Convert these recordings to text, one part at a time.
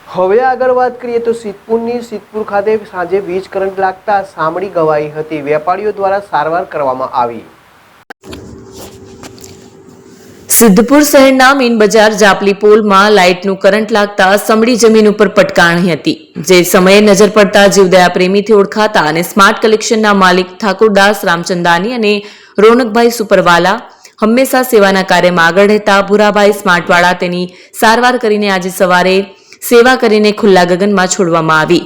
હવે આગળ વાત કરીએ તો સિદ્ધપુર ખાતે સાંજે વીજ કરંટ લાગતા સામડી ગવાઈ હતી। વેપારીઓ દ્વારા સારવાર કરવામાં આવી। સિદ્ધપુર શહેરના મીન બજાર જાપલી પુલમાં લાઇટનું કરંટ લાગતા સમડી જમીન ઉપર પટકાણી હતી, જે સમયે નજર પડતા જીવદયા પ્રેમીથી ઓળખાતા અને સ્માર્ટ કલેક્શનના માલિક ઠાકુરદાસ રામચંદાની અને રોનકભાઈ સુપરવાલા હંમેશા સેવાના કાર્યમાં આગળ રહેતા ભૂરાભાઈ સ્માર્ટવાળા તેની સારવાર કરીને આજે સવારે સેવા કરીને ખુલ્લા ગગનમાં છોડવામાં આવી।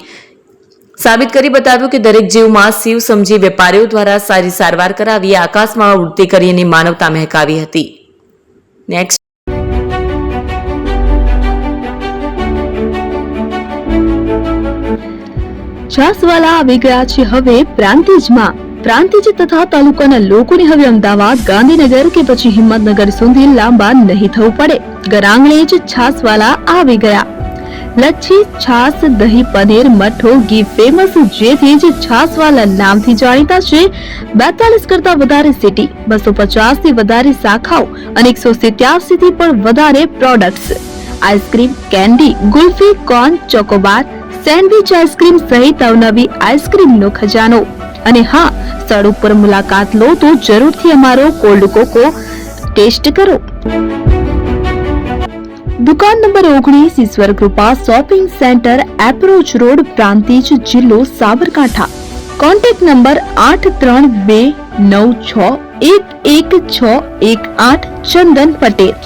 સાબિત કરી બતાવ્યું કે દરેક જીવમાં શિવ સમજી વેપારીઓ દ્વારા સારી સારવાર કરાવી આકાશમાં ઉડતી કરીને માનવતા મહેકાવી હતી। નેક્સ્ટ છાસવાલા આવી ગયા છે હવે પ્રાંતિજમાં। પ્રાંતિજ તથા તાલુકાના લોકોને હવે અમદાવાદ, ગાંધીનગર કે પછી હિંમતનગર સુધી લાંબા નહીં થવું પડે। ઘરાંગણે જ છાસવાલા આવી ગયા। લચ્છી, છાસ, દહીં, પનીર, મઠ્ઠો, ઘી ફેમસ, જેથી જ છાસવાલા નામથી જાણીતા છે। 42 કરતા વધારે સિટી, 250 થી વધારે શાખાઓ અને 187 થી પણ વધારે products. Ice cream, candy, kulfi, corn, Chocobar, sandwich ice cream સહિત અવનવી આઈસ્ક્રીમનો ખજાનો। અને હા, સ્થળ ઉપર મુલાકાત લો તો જરૂરથી અમારો કોલ્ડ કોકો ટેસ્ટ કરો। દુકાન number 19, Ishwar Krupa shopping centre, approach road, Prantij, જિલ્લો સાબરકાંઠા। Contact number 8329611618 Chandan Patel.